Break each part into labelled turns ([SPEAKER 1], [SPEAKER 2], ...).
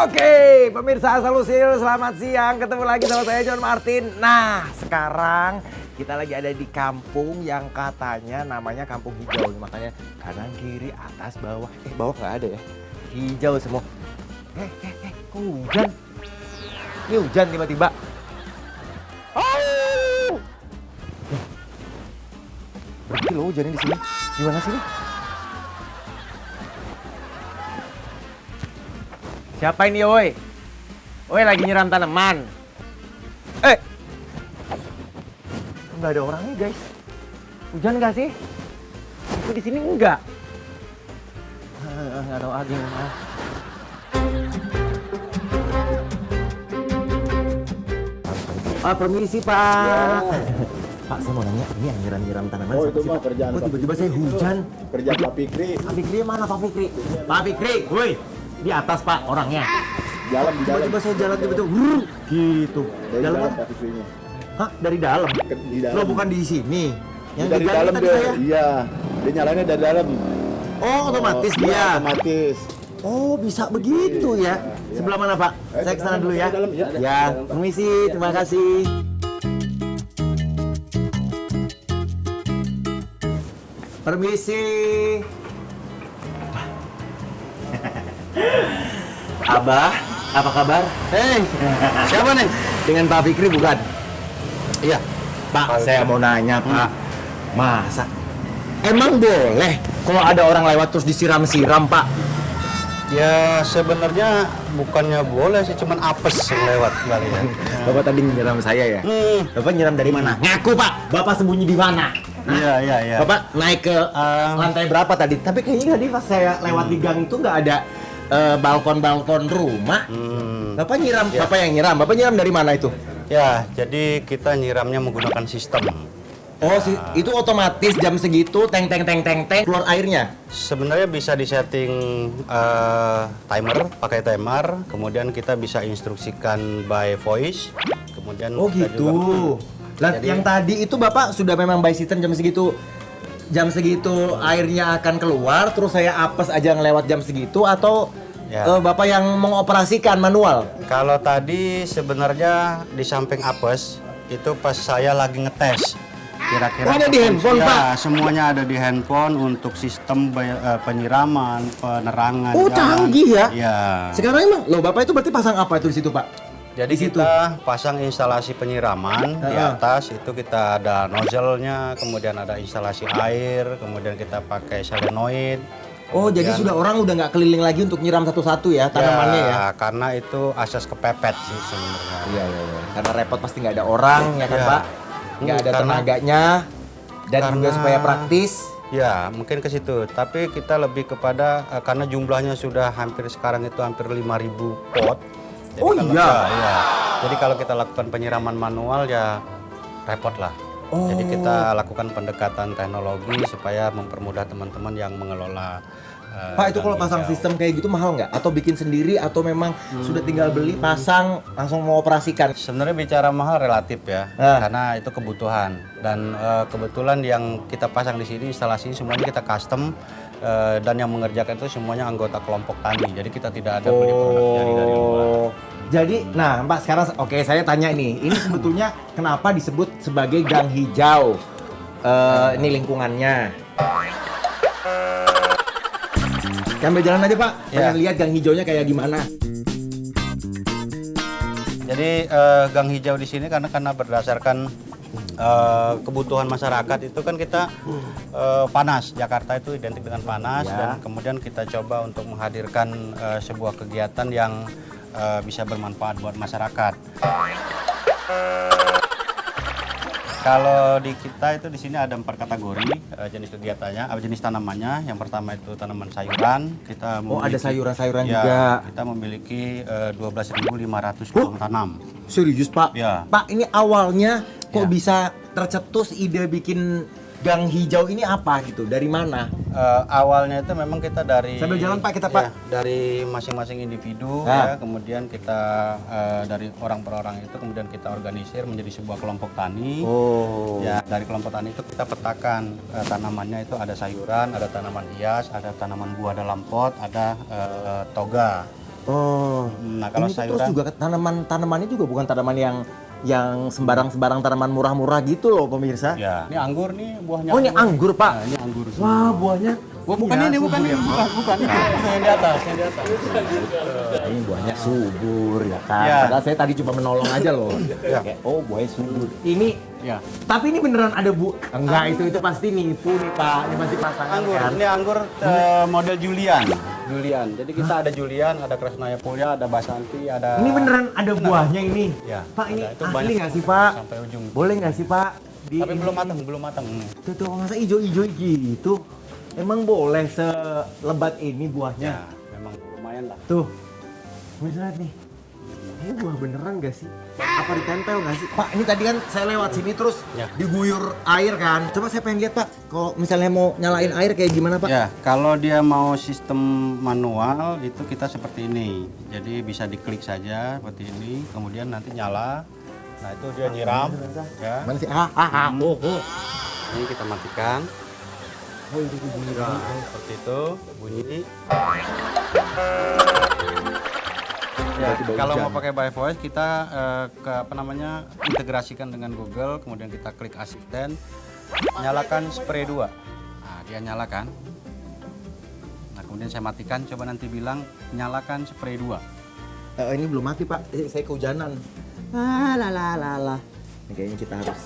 [SPEAKER 1] Oke, pemirsa Salusil, selamat siang. Ketemu lagi sama saya John Martin. Nah, sekarang kita lagi ada di kampung yang katanya namanya Kampung Hijau. Makanya kanan, kiri, atas, bawah. Bawah nggak ada ya. Hijau semua. Kok hujan? Ini hujan tiba-tiba. Oh! Berhenti loh hujannya di sini. Gimana sih? Siapa ini, woi? Woi, lagi nyiram tanaman. Nggak ada orangnya, guys. Hujan nggak sih? Aku di sini enggak. Nggak tahu lagi. Permisi, Pak.
[SPEAKER 2] Ya.
[SPEAKER 1] Pak, saya mau nanya, ini yang nyiram tanaman.
[SPEAKER 2] Oh, itu mah kerjaan
[SPEAKER 1] Kok
[SPEAKER 2] Pak
[SPEAKER 1] tiba-tiba
[SPEAKER 2] Fikri.
[SPEAKER 1] saya hujan?
[SPEAKER 2] Kerjaan Pak Fikri.
[SPEAKER 1] Pak Fikri mana, Pak Fikri? Pak Fikri, woi. Di atas, Pak, orangnya.
[SPEAKER 2] Jalan di dalam.
[SPEAKER 1] Tiba-tiba saya jalan tiba-tiba, wuh, gitu.
[SPEAKER 2] Dari
[SPEAKER 1] Dalam
[SPEAKER 2] dalam
[SPEAKER 1] mana?
[SPEAKER 2] Pak Fikrinya.
[SPEAKER 1] Hah, dari dalam?
[SPEAKER 2] Di dalam.
[SPEAKER 1] Lo bukan di sini. Yang
[SPEAKER 2] dari
[SPEAKER 1] digali
[SPEAKER 2] dalam
[SPEAKER 1] tadi
[SPEAKER 2] dia.
[SPEAKER 1] saya.
[SPEAKER 2] Iya. Dia nyalainnya dari dalam.
[SPEAKER 1] Oh, otomatis
[SPEAKER 2] Iya,
[SPEAKER 1] dia.
[SPEAKER 2] otomatis.
[SPEAKER 1] Oh, bisa begitu ya.
[SPEAKER 2] Iya.
[SPEAKER 1] Sebelah mana, Pak? Saya
[SPEAKER 2] ke
[SPEAKER 1] kesana
[SPEAKER 2] dalam,
[SPEAKER 1] dulu ya.
[SPEAKER 2] ke dalam. Ya,
[SPEAKER 1] Ya,
[SPEAKER 2] ke dalam, Pak.
[SPEAKER 1] permisi. Terima kasih. Permisi. Abah, apa kabar?
[SPEAKER 3] Hei, siapa nih?
[SPEAKER 1] Dengan Pak Fikri bukan?
[SPEAKER 3] Iya.
[SPEAKER 1] Pak, saya mau nanya, Pak. Masa? Emang boleh kalau ada orang lewat terus disiram-siram, Pak?
[SPEAKER 3] Ya sebenarnya bukannya boleh sih, cuman apes yang lewat kali ya.
[SPEAKER 1] Bapak tadi nyiram saya ya? Bapak nyiram dari mana? Ngaku, Pak. Bapak sembunyi di mana? Hah?
[SPEAKER 3] Iya.
[SPEAKER 1] Bapak naik ke lantai berapa tadi? Tapi kayaknya tadi pas saya lewat di gang itu nggak ada balkon-balkon rumah. Bapak nyiram,
[SPEAKER 3] Ya.
[SPEAKER 1] Bapak yang nyiram. Bapak nyiram dari mana itu?
[SPEAKER 3] Ya, jadi kita nyiramnya menggunakan sistem.
[SPEAKER 1] Oh, itu otomatis jam segitu teng keluar airnya.
[SPEAKER 3] Sebenarnya bisa disetting timer, pakai timer. Kemudian kita bisa instruksikan by voice. Kemudian
[SPEAKER 1] Oh
[SPEAKER 3] kita
[SPEAKER 1] gitu.
[SPEAKER 3] juga-
[SPEAKER 1] Lah
[SPEAKER 3] Jadi-
[SPEAKER 1] yang tadi itu Bapak sudah memang by system jam segitu. Jam segitu airnya akan keluar terus saya apes aja ngelewat jam segitu atau
[SPEAKER 3] Ya.
[SPEAKER 1] Bapak yang mengoperasikan manual?
[SPEAKER 3] Kalau tadi sebenarnya di samping apes itu pas saya lagi ngetes. Kira-kira
[SPEAKER 1] Oh, ada di handphone,
[SPEAKER 3] ya,
[SPEAKER 1] Pak?
[SPEAKER 3] semuanya ada di handphone untuk sistem penyiraman, penerangan.
[SPEAKER 1] Oh,
[SPEAKER 3] jalan.
[SPEAKER 1] canggih ya.
[SPEAKER 3] Iya.
[SPEAKER 1] Sekarang emang loh Bapak itu berarti pasang apa itu di situ, Pak?
[SPEAKER 3] Jadi
[SPEAKER 1] di situ.
[SPEAKER 3] kita pasang instalasi penyiraman di
[SPEAKER 1] Ah.
[SPEAKER 3] atas, itu kita ada nozzle-nya, kemudian ada instalasi air, kemudian kita pakai solenoid.
[SPEAKER 1] Oh, jadi
[SPEAKER 3] Kemudian-
[SPEAKER 1] sudah orang udah nggak keliling lagi untuk nyiram satu-satu ya tanamannya ya?
[SPEAKER 3] Karena itu asas kepepet sih sebenarnya.
[SPEAKER 1] Iya. Karena repot pasti nggak ada orang ya kan,
[SPEAKER 3] Iya.
[SPEAKER 1] Pak? Nggak ada
[SPEAKER 3] Karena-
[SPEAKER 1] tenaganya dan juga
[SPEAKER 3] karena-
[SPEAKER 1] supaya praktis.
[SPEAKER 3] Ya, mungkin ke situ. Tapi kita lebih kepada karena jumlahnya sudah hampir sekarang itu hampir 5.000 pot. Jadi
[SPEAKER 1] Oh,
[SPEAKER 3] kalau-
[SPEAKER 1] iya?
[SPEAKER 3] Iya. Jadi kalau kita lakukan penyiraman manual ya repot lah.
[SPEAKER 1] Oh.
[SPEAKER 3] Jadi kita lakukan pendekatan teknologi supaya mempermudah teman-teman yang mengelola.
[SPEAKER 1] Pak, itu kalau
[SPEAKER 3] gang
[SPEAKER 1] pasang
[SPEAKER 3] hijau.
[SPEAKER 1] sistem kayak gitu mahal nggak? Atau bikin sendiri atau memang sudah tinggal beli, pasang, langsung mau operasikan?
[SPEAKER 3] Sebenarnya bicara mahal relatif ya, karena itu kebutuhan dan kebetulan yang kita pasang di sini instalasinya semuanya kita custom dan yang mengerjakan itu semuanya anggota kelompok tani. Jadi kita tidak ada beli produk dari luar.
[SPEAKER 1] Jadi, nah Pak sekarang oke saya tanya nih, ini sebetulnya kenapa disebut sebagai gang hijau? Ini lingkungannya. Sambil jalan aja Pak,
[SPEAKER 3] Ya.
[SPEAKER 1] pengen lihat gang hijaunya kayak gimana.
[SPEAKER 3] Jadi gang hijau di sini karena berdasarkan kebutuhan masyarakat itu kan kita panas. Jakarta itu identik dengan panas
[SPEAKER 1] Ya.
[SPEAKER 3] dan kemudian kita coba untuk menghadirkan sebuah kegiatan yang bisa bermanfaat buat masyarakat. Kalau di kita itu di sini ada 4 kategori jenis kegiatannya, jenis tanamannya. Yang pertama itu tanaman sayuran. Kita
[SPEAKER 1] Oh, ada
[SPEAKER 3] memiliki-
[SPEAKER 1] sayuran-sayuran
[SPEAKER 3] ya,
[SPEAKER 1] juga.
[SPEAKER 3] Kita memiliki 12.500 pohon tanam.
[SPEAKER 1] Serius Pak?
[SPEAKER 3] Ya.
[SPEAKER 1] Pak, ini awalnya kok
[SPEAKER 3] Ya.
[SPEAKER 1] bisa tercetus ide bikin gang hijau ini apa gitu? Dari mana?
[SPEAKER 3] Awalnya itu memang kita dari
[SPEAKER 1] Sambil jalan, Pak, kita, Pak.
[SPEAKER 3] dari masing-masing individu
[SPEAKER 1] Ah.
[SPEAKER 3] ya, kemudian kita dari orang per orang itu kemudian kita organisir menjadi sebuah kelompok tani.
[SPEAKER 1] Oh.
[SPEAKER 3] Ya, dari kelompok tani itu kita petakan tanamannya itu ada sayuran, ada tanaman hias, ada tanaman buah dalam pot, ada toga.
[SPEAKER 1] Oh,
[SPEAKER 3] Nah, kalau
[SPEAKER 1] ini tuh terus
[SPEAKER 3] sayuran
[SPEAKER 1] juga tanamannya juga bukan tanaman yang sembarang tanaman murah-murah gitu loh pemirsa.
[SPEAKER 3] ya, ini anggur nih buahnya.
[SPEAKER 1] Oh ini anggur Pak.
[SPEAKER 3] Nah, ini anggur.
[SPEAKER 1] Wah buahnya.
[SPEAKER 3] Bukan
[SPEAKER 1] Ya,
[SPEAKER 3] ini, bukan
[SPEAKER 1] subur
[SPEAKER 3] ini,
[SPEAKER 1] ya,
[SPEAKER 3] bukan. Yang di atas, yang di atas.
[SPEAKER 1] Ini buahnya subur ya kan.
[SPEAKER 3] Ya.
[SPEAKER 1] Padahal saya tadi cuma menolong aja loh. Kayak, oh buahnya subur. Ini
[SPEAKER 3] Ya.
[SPEAKER 1] tapi ini beneran ada bu? Enggak, itu pasti nipu nih Pak. Ini pasti pasangan
[SPEAKER 3] Anggur,
[SPEAKER 1] kan.
[SPEAKER 3] ini anggur model Julian. Julian. Jadi kita ada Julian, ada Krasnaya Pulya, ada Basanti, ada.
[SPEAKER 1] Ini beneran ada buahnya ini.
[SPEAKER 3] Ya,
[SPEAKER 1] Pak ini
[SPEAKER 3] ada. Itu
[SPEAKER 1] asli
[SPEAKER 3] banyak
[SPEAKER 1] nggak sih Pak?
[SPEAKER 3] sampai ujung.
[SPEAKER 1] Boleh nggak sih Pak?
[SPEAKER 3] Tapi belum matang, belum matang.
[SPEAKER 1] Tuh masa hijau-hijau gitu? Emang boleh selebat ini buahnya?
[SPEAKER 3] Ya, memang lumayan lah.
[SPEAKER 1] Tuh, bisa lihat nih. Ini buah beneran gak sih? Apa ditempel gak sih? Pak, ini tadi kan saya lewat sini terus
[SPEAKER 3] Ya.
[SPEAKER 1] diguyur air kan. Coba saya pengen lihat Pak, kalau misalnya mau nyalain air kayak gimana Pak?
[SPEAKER 3] Ya, kalau dia mau sistem manual itu kita seperti ini. Jadi bisa diklik saja seperti ini, kemudian nanti nyala. Nah, itu dia nyiram. Ya.
[SPEAKER 1] Mana sih? Oh.
[SPEAKER 3] Ini kita matikan.
[SPEAKER 1] Oh, itu bunyi
[SPEAKER 3] Nah, seperti itu bunyi. Ya, kalau mau pakai by voice kita integrasikan dengan Google, kemudian kita klik asisten, nyalakan spray 2. Nah, dia nyalakan. Nah, kemudian saya matikan, coba nanti bilang nyalakan spray 2.
[SPEAKER 1] Ini belum mati Pak, saya kehujanan. Lah. Ini kayaknya kita harus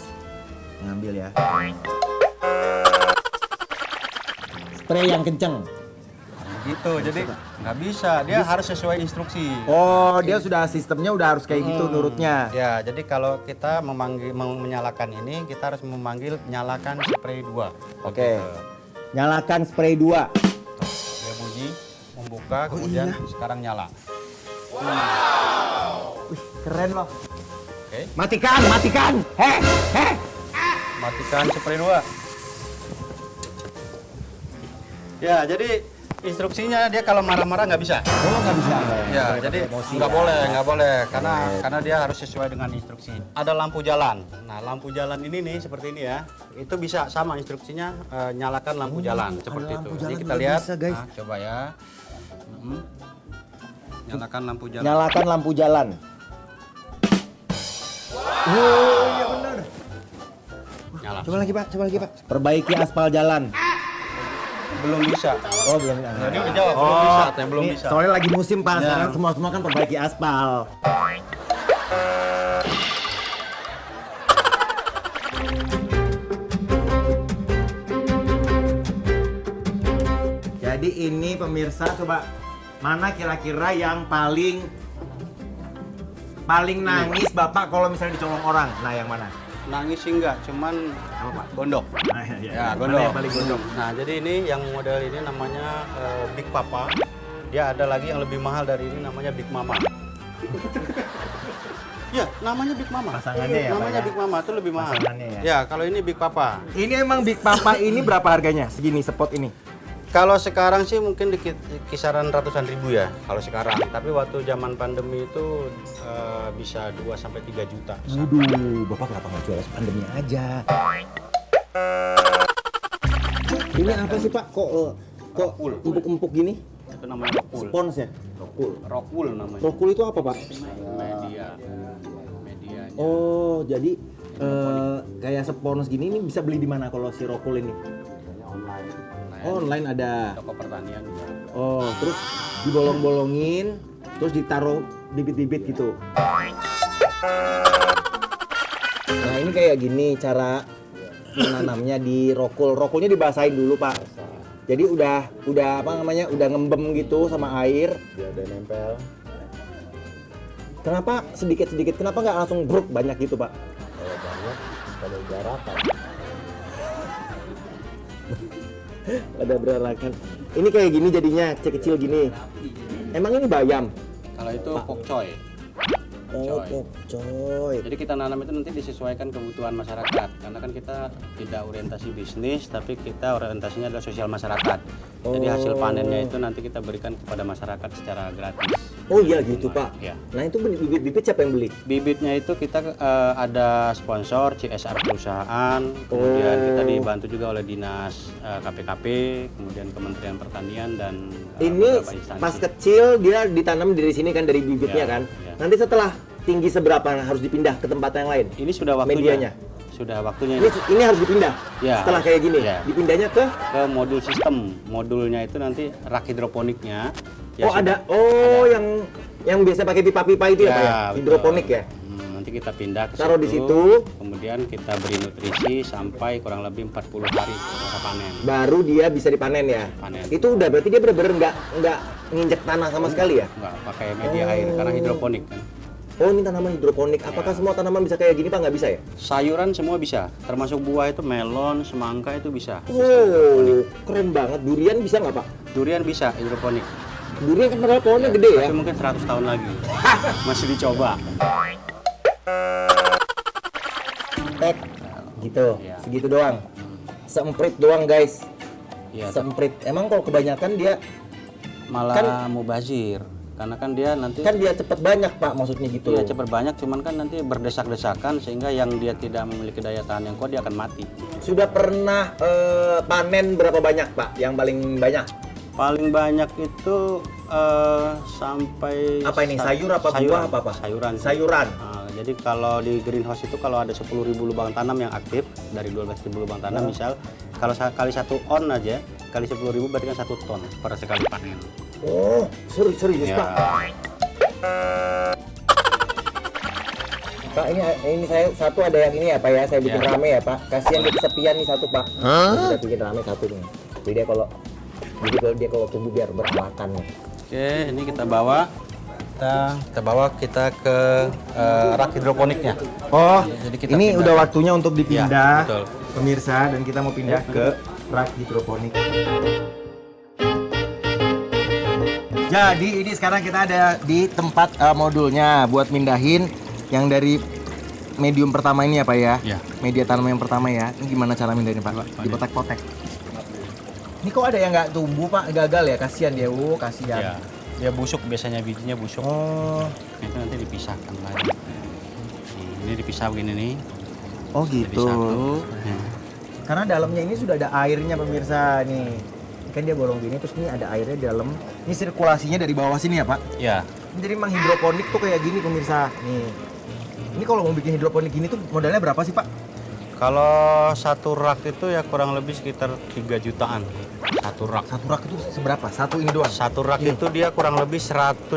[SPEAKER 1] ngambil ya. Spray yang kenceng.
[SPEAKER 3] Gitu, jadi nggak bisa, dia harus sesuai instruksi.
[SPEAKER 1] Oh, dia sudah sistemnya udah harus kayak gitu nurutnya.
[SPEAKER 3] Ya, jadi kalau kita menyalakan ini, kita harus memanggil nyalakan spray 2.
[SPEAKER 1] Oke. Nyalakan spray 2.
[SPEAKER 3] Dia bunyi, membuka, kemudian sekarang nyala.
[SPEAKER 1] Wih, keren loh.
[SPEAKER 3] Oke,
[SPEAKER 1] Matikan. Heh.
[SPEAKER 3] matikan spray 2. Ya, jadi instruksinya dia kalau marah-marah nggak bisa.
[SPEAKER 1] Oh, nggak bisa.
[SPEAKER 3] Ya, jadi nggak boleh, karena dia harus sesuai dengan instruksi. Ada lampu jalan. Nah, lampu jalan ini nih seperti ini ya. Itu bisa sama instruksinya, nyalakan lampu jalan seperti itu.
[SPEAKER 1] lampu
[SPEAKER 3] Jadi
[SPEAKER 1] jalan
[SPEAKER 3] kita
[SPEAKER 1] juga
[SPEAKER 3] lihat.
[SPEAKER 1] bisa, guys.
[SPEAKER 3] Nah, coba ya. Nyalakan lampu jalan.
[SPEAKER 1] Nyalakan lampu jalan. Oh, iya benar.
[SPEAKER 3] Nyala.
[SPEAKER 1] Coba lagi Pak. Perbaiki aspal jalan.
[SPEAKER 3] Belum bisa.
[SPEAKER 1] Oh, belum.
[SPEAKER 3] Jadi udah jawab, belum bisa, katanya belum
[SPEAKER 1] Ini
[SPEAKER 3] bisa.
[SPEAKER 1] soalnya lagi musim Pak,
[SPEAKER 3] Ya.
[SPEAKER 1] sekarang semua kan perbaiki aspal. Jadi ini pemirsa, coba mana kira-kira yang paling nangis Bapak kalau misalnya dicolong orang? Nah, yang mana?
[SPEAKER 3] Nangis sih enggak, cuman
[SPEAKER 1] Apa Pak?
[SPEAKER 3] gondok.
[SPEAKER 1] Nah,
[SPEAKER 3] Ya,
[SPEAKER 1] Mana
[SPEAKER 3] gondok.
[SPEAKER 1] yang paling gondok?
[SPEAKER 3] Nah, jadi ini yang model ini namanya Big Papa. Dia ada lagi yang lebih mahal dari ini namanya Big Mama. Ya, namanya Big Mama.
[SPEAKER 1] Pasangannya ya, Pak,
[SPEAKER 3] Namanya
[SPEAKER 1] ya?
[SPEAKER 3] Big Mama itu lebih mahal.
[SPEAKER 1] Pasangannya ya?
[SPEAKER 3] Ya, kalau ini Big Papa.
[SPEAKER 1] Ini emang Big Papa ini berapa harganya? Segini spot ini?
[SPEAKER 3] Kalau sekarang sih mungkin di kisaran ratusan ribu ya kalau sekarang. Tapi waktu zaman pandemi itu bisa 2 sampai 3 juta.
[SPEAKER 1] Waduh, Bapak kenapa nggak jual pandemi aja? Ini apa sih Pak? Kok
[SPEAKER 3] Rockwool.
[SPEAKER 1] empuk-empuk gini?
[SPEAKER 3] Itu namanya Rockwool.
[SPEAKER 1] Spons ya?
[SPEAKER 3] Rockwool namanya.
[SPEAKER 1] Rockwool itu apa Pak?
[SPEAKER 3] Media. Medianya.
[SPEAKER 1] Oh, jadi kayak spons gini ini bisa beli di mana kalau si Rockwool ini?
[SPEAKER 3] Online.
[SPEAKER 1] Oh, online ada.
[SPEAKER 3] Toko pertanian juga.
[SPEAKER 1] Oh, terus dibolong-bolongin, terus ditaruh bibit-bibit gitu. Nah, ini kayak gini cara menanamnya di Rockwool. Rockwoolnya dibasahin dulu Pak. Jadi udah apa namanya? Udah ngembem gitu sama air.
[SPEAKER 2] Dia ada nempel.
[SPEAKER 1] Kenapa sedikit-sedikit? Kenapa nggak langsung bruk banyak gitu Pak?
[SPEAKER 2] Kalau banyak, kalau garapan.
[SPEAKER 1] Ada berarakan. Ini kayak gini jadinya, kecil-kecil gini. Emang ini bayam?
[SPEAKER 3] Kalau itu pokcoy.
[SPEAKER 1] Oh,
[SPEAKER 3] Coy.
[SPEAKER 1] coy.
[SPEAKER 3] Jadi kita nanam itu nanti disesuaikan kebutuhan masyarakat. Karena kan kita tidak orientasi bisnis, tapi kita orientasinya adalah sosial masyarakat. Jadi hasil panennya itu nanti kita berikan kepada masyarakat secara gratis.
[SPEAKER 1] Oh iya gitu Pak.
[SPEAKER 3] Ya.
[SPEAKER 1] Nah itu bibit-bibit siapa yang beli?
[SPEAKER 3] Bibitnya itu kita ada sponsor CSR perusahaan, kemudian kita dibantu juga oleh dinas KPKP, kemudian Kementerian Pertanian dan
[SPEAKER 1] Ini
[SPEAKER 3] beberapa instansi.
[SPEAKER 1] pas kecil dia ditanam dari sini kan, dari bibitnya
[SPEAKER 3] Ya,
[SPEAKER 1] kan.
[SPEAKER 3] ya.
[SPEAKER 1] Nanti setelah tinggi seberapa harus dipindah ke tempat yang lain?
[SPEAKER 3] Ini sudah waktunya.
[SPEAKER 1] Medianya.
[SPEAKER 3] Sudah waktunya.
[SPEAKER 1] Ini harus dipindah.
[SPEAKER 3] Ya.
[SPEAKER 1] Setelah kayak gini,
[SPEAKER 3] Ya.
[SPEAKER 1] dipindahnya ke
[SPEAKER 3] Ke modul sistem. Modulnya itu nanti rak hidroponiknya. ya
[SPEAKER 1] oh
[SPEAKER 3] sudah.
[SPEAKER 1] ada. Oh yang biasa pakai pipa-pipa itu ya, Pak ya?
[SPEAKER 3] betul.
[SPEAKER 1] Hidroponik ya.
[SPEAKER 3] Nanti kita pindah ke
[SPEAKER 1] Taruh di situ.
[SPEAKER 3] Kemudian kita beri nutrisi sampai kurang lebih 40 hari masa panen.
[SPEAKER 1] Baru dia bisa dipanen ya.
[SPEAKER 3] Panen.
[SPEAKER 1] Itu udah berarti dia benar-benar nggak nginjek tanah sama sekali ya?
[SPEAKER 3] Nggak pakai media air karena hidroponik kan.
[SPEAKER 1] Oh ini tanaman hidroponik. Apakah semua tanaman bisa kayak gini Pak? Nggak bisa ya?
[SPEAKER 3] Sayuran semua bisa, termasuk buah itu melon, semangka itu bisa.
[SPEAKER 1] Oh keren banget. Durian bisa nggak Pak?
[SPEAKER 3] Durian bisa hidroponik.
[SPEAKER 1] Durian kan padahal pohonnya gede ya.
[SPEAKER 3] Tapi mungkin 100 tahun lagi. Masih dicoba.
[SPEAKER 1] Tek gitu.
[SPEAKER 3] Iya.
[SPEAKER 1] Segitu doang. Seemprit doang guys.
[SPEAKER 3] Ya,
[SPEAKER 1] Seemprit. Emang kalau kebanyakan dia
[SPEAKER 3] malah mubazir. Karena kan dia nanti
[SPEAKER 1] kan dia cepet banyak Pak, maksudnya gitu.
[SPEAKER 3] dia cepat banyak, cuman kan nanti berdesak-desakan sehingga yang dia tidak memiliki daya tahan yang kuat dia akan mati.
[SPEAKER 1] Sudah pernah panen berapa banyak Pak? Yang paling banyak?
[SPEAKER 3] Paling banyak itu sampai
[SPEAKER 1] Apa ini, sayur apa buah apa apa?
[SPEAKER 3] Sayuran.
[SPEAKER 1] Sayuran.
[SPEAKER 3] Jadi kalau di greenhouse itu kalau ada 10.000 lubang tanam yang aktif dari 12.000 lubang tanam misal kalau kali 1 on aja kali 10.000 berarti kan 1 ton per sekali panen.
[SPEAKER 1] Oh, serius
[SPEAKER 3] Ya.
[SPEAKER 1] Pak. Pak ini saya satu ada yang ini ya Pak ya, saya bikin
[SPEAKER 3] Ya.
[SPEAKER 1] rame ya Pak. Kasihan dia kesepian nih satu Pak. Kita bikin rame satu nih. Jadi dia kalau tumbuh biar beralakan nih.
[SPEAKER 3] Oke, ini kita bawa kita ke rak hidroponiknya.
[SPEAKER 1] Oh,
[SPEAKER 3] Jadi kita
[SPEAKER 1] ini
[SPEAKER 3] pindah.
[SPEAKER 1] udah waktunya untuk dipindah,
[SPEAKER 3] Ya, betul.
[SPEAKER 1] pemirsa, dan kita mau pindah ke rak hidroponik. Jadi ini sekarang kita ada di tempat modulnya buat mindahin yang dari medium pertama ini ya Pak ya?
[SPEAKER 3] Ya.
[SPEAKER 1] Media tanam yang pertama ya. Ini gimana cara mindahinnya Pak? Dipotek-potek. Ini kok ada yang nggak tumbuh Pak? Gagal ya? Kasihan dia, kasihan.
[SPEAKER 3] Ya. Dia busuk biasanya bijinya busuk.
[SPEAKER 1] Oh,
[SPEAKER 3] Itu nanti dipisahkan lagi. Ini dipisah begini nih.
[SPEAKER 1] oh
[SPEAKER 3] Jadi
[SPEAKER 1] gitu.
[SPEAKER 3] satu. Ya.
[SPEAKER 1] Karena dalamnya ini sudah ada airnya pemirsa nih. Kan dia bolong gini terus ini ada airnya di dalam. Ini sirkulasinya dari bawah sini ya Pak.
[SPEAKER 3] Ya.
[SPEAKER 1] Jadi memang hidroponik tuh kayak gini pemirsa. Nih. Ini kalau mau bikin hidroponik gini tuh modalnya berapa sih Pak?
[SPEAKER 3] Kalau satu rak itu ya kurang lebih sekitar 3 jutaan. Satu rak.
[SPEAKER 1] Satu rak itu seberapa? Satu ini doang.
[SPEAKER 3] Satu rak itu dia kurang lebih 110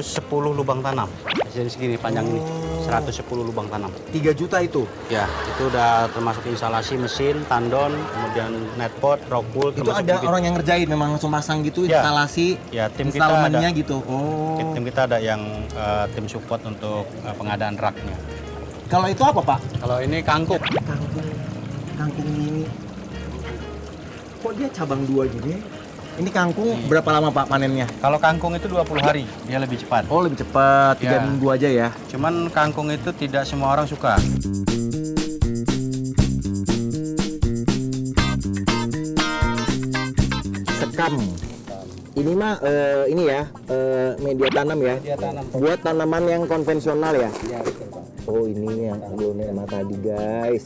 [SPEAKER 3] lubang tanam. Jadi segini panjang ini. 110 lubang tanam.
[SPEAKER 1] 3 juta itu.
[SPEAKER 3] Ya, itu udah termasuk instalasi mesin, tandon, kemudian netpot, rock wool,
[SPEAKER 1] Itu
[SPEAKER 3] termasuk
[SPEAKER 1] ada
[SPEAKER 3] bibit.
[SPEAKER 1] orang yang ngerjain memang langsung masang gitu
[SPEAKER 3] Ya.
[SPEAKER 1] instalasi.
[SPEAKER 3] Ya, tim kita
[SPEAKER 1] installmentnya
[SPEAKER 3] ada.
[SPEAKER 1] gitu. Oh.
[SPEAKER 3] Tim kita ada yang tim support untuk pengadaan raknya.
[SPEAKER 1] Kalau itu apa Pak?
[SPEAKER 3] Kalau ini kangkung.
[SPEAKER 1] Kangkung ini. Kok dia cabang 2 gini? Ini kangkung berapa lama Pak panennya?
[SPEAKER 3] Kalau kangkung itu 20 hari, dia lebih cepat.
[SPEAKER 1] Oh lebih cepat, 3
[SPEAKER 3] Ya.
[SPEAKER 1] minggu aja ya.
[SPEAKER 3] Cuman kangkung itu tidak semua orang suka.
[SPEAKER 1] Sekam. Ini mah ini ya media tanam ya.
[SPEAKER 2] Media tanam.
[SPEAKER 1] Buat tanaman yang konvensional ya.
[SPEAKER 2] Iya, betul, Pak.
[SPEAKER 1] Oh ini yang aglonema tadi guys.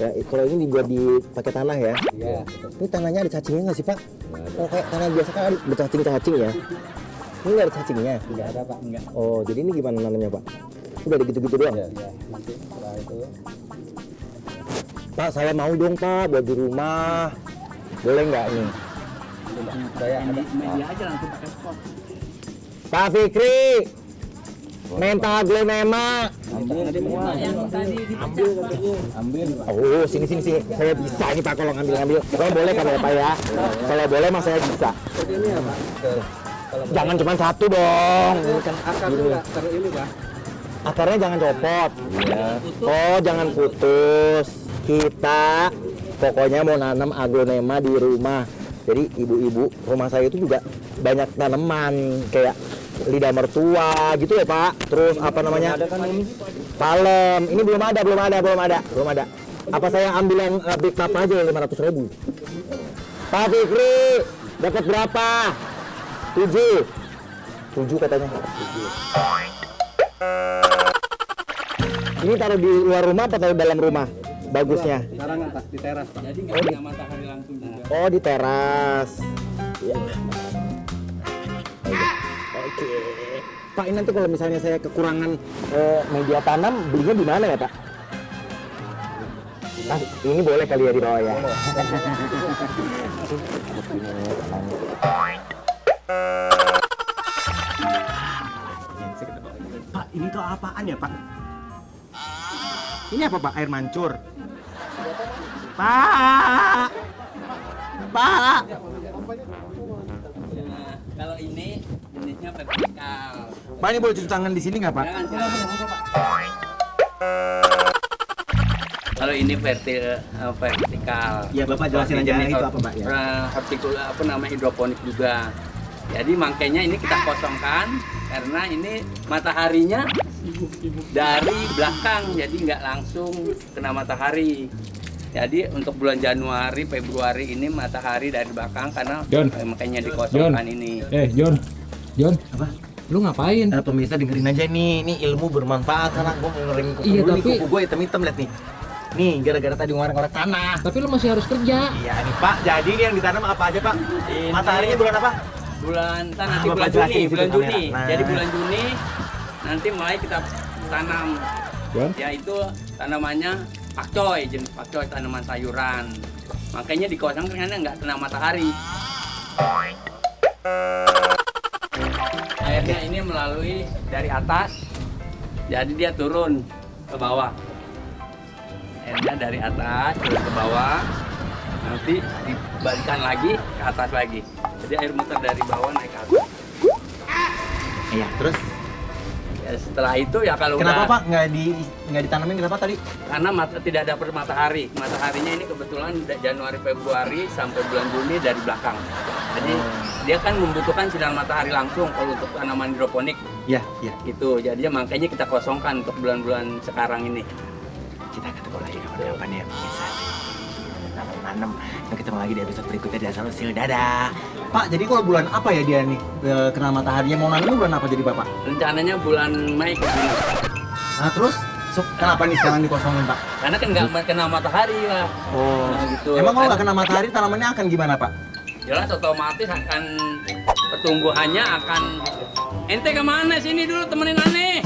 [SPEAKER 1] Ya, kalau ini dibuat pakai tanah ya.
[SPEAKER 2] Iya.
[SPEAKER 1] Ini tanahnya ada cacingnya nggak sih Pak?
[SPEAKER 2] Nggak ada.
[SPEAKER 1] Oh kayak tanah biasa kan ada bercacing-cacing ya. Ini nggak ada cacingnya.
[SPEAKER 2] Tidak ada, Pak. Enggak.
[SPEAKER 1] Oh jadi ini gimana nanamnya Pak? Udah ada gitu-gitu doang.
[SPEAKER 2] Iya. Nanti setelah itu
[SPEAKER 1] Pak saya mau dong Pak buat di rumah. Boleh nggak ini?
[SPEAKER 2] saya ada.
[SPEAKER 1] Pak Fikri, minta aglonema.
[SPEAKER 2] Ambil semua. Ambil.
[SPEAKER 1] Oh, sini. Saya bisa ini Pak kalau ngambil. Kalau boleh kan ya Pak ya? Kalau boleh mas saya bisa.
[SPEAKER 2] Ini ya, Pak.
[SPEAKER 1] Jangan cuma satu dong.
[SPEAKER 2] Kan akarnya enggak taruh ini, Pak.
[SPEAKER 1] Akarnya jangan copot.
[SPEAKER 2] Iya.
[SPEAKER 1] Oh, jangan putus. Kita pokoknya mau nanam aglonema di rumah. Jadi ibu-ibu rumah saya itu juga banyak tanaman kayak lidah mertua gitu ya Pak. Terus apa namanya?
[SPEAKER 2] Ada kan ini?
[SPEAKER 1] Palem. Ini belum ada. Apa saya ambil yang big tap aja yang 500.000? Pak Fikri, dapat berapa? 7. 7 katanya. Ini taruh di luar rumah atau taruh dalam rumah? Bagusnya.
[SPEAKER 2] Larangan Pak, di teras Pak.
[SPEAKER 4] Jadi nggak kena matahari langsung juga.
[SPEAKER 1] Oh, di teras. Ya. Oke. Pak, ini nanti kalau misalnya saya kekurangan media tanam, belinya di mana ya, Pak? Nah, ini boleh kali ya di bawah ya. Pak, ini tuh apaan ya, Pak? Ini apa, Pak? Air mancur. Pak. Pak.
[SPEAKER 4] Nah, kalau ini jenisnya vertikal.
[SPEAKER 1] Pak, ini boleh cuci tangan di sini nggak, Pak?
[SPEAKER 4] Jangan, Pak. Kalau ini vertikal.
[SPEAKER 1] Ya, Bapak jelasin aja itu apa, Pak ya?
[SPEAKER 4] Vertikal apa namanya hidroponik juga. Jadi makanya ini kita kosongkan karena ini mataharinya dari belakang, jadi nggak langsung kena matahari. Jadi untuk bulan Januari, Februari ini matahari dari belakang karena makanya dikosongkan ini.
[SPEAKER 2] John.
[SPEAKER 1] Apa?
[SPEAKER 2] Lu ngapain?
[SPEAKER 1] Pemirsa dengerin aja nih, ini ilmu bermanfaat karena gue mau ngering kuku
[SPEAKER 2] Iya,
[SPEAKER 1] dulu nih,
[SPEAKER 2] tapi-
[SPEAKER 1] kuku gue hitam-hitam lihat nih. Nih, gara-gara tadi ngorek-ngorek tanah.
[SPEAKER 2] Tapi lu masih harus kerja.
[SPEAKER 1] Iya nih Pak, jadi ini yang ditanam apa aja Pak?
[SPEAKER 4] Ini-
[SPEAKER 1] Mataharinya bulan apa?
[SPEAKER 4] Bulan nanti
[SPEAKER 1] Bapak
[SPEAKER 4] bulan
[SPEAKER 1] jelasin
[SPEAKER 4] Juni,
[SPEAKER 1] di situ
[SPEAKER 4] bulan
[SPEAKER 1] kamera.
[SPEAKER 4] Juni.
[SPEAKER 1] Nah.
[SPEAKER 4] Jadi bulan Juni nanti mulai kita tanam.
[SPEAKER 2] John?
[SPEAKER 4] Yaitu tanamannya pakcoy, jenis pakcoy tanaman sayuran. Makanya dikosongkan karena nggak kena matahari. Airnya ini melalui dari atas, jadi dia turun ke bawah. Airnya dari atas turun ke bawah, nanti dibalikan lagi ke atas lagi. Jadi air muter dari bawah naik ke atas.
[SPEAKER 1] Iya, terus
[SPEAKER 4] Ya, setelah itu ya kalau
[SPEAKER 1] kenapa
[SPEAKER 4] udah
[SPEAKER 1] Pak nggak ditanamin kenapa tadi?
[SPEAKER 4] karena tidak ada matahari. Mataharinya ini kebetulan Januari Februari sampai bulan Juni dari belakang. Jadi dia kan membutuhkan sinar matahari langsung kalau untuk tanaman hidroponik
[SPEAKER 1] Iya, iya.
[SPEAKER 4] gitu. Jadinya makanya kita kosongkan untuk bulan-bulan sekarang ini.
[SPEAKER 1] Kita ketemu lagi kapan-kapan ya pemirsa. Nanam. Kita ketemu lagi di episode berikutnya di Asal Usil. Dadah. Pak, jadi kalau bulan apa ya dia nih kena mataharinya? Mau nanam bulan apa jadi Bapak?
[SPEAKER 4] Rencananya bulan Mei ke Juni.
[SPEAKER 1] Nah, terus kenapa nih sekarang dikosongin Pak?
[SPEAKER 4] Karena kan nggak kena matahari lah.
[SPEAKER 1] Oh,
[SPEAKER 4] Nah, gitu.
[SPEAKER 1] Emang kalau
[SPEAKER 4] Kan
[SPEAKER 1] nggak kena matahari tanamannya akan gimana Pak?
[SPEAKER 4] jelas otomatis akan pertumbuhannya akan ente kemana sini dulu temenin aneh.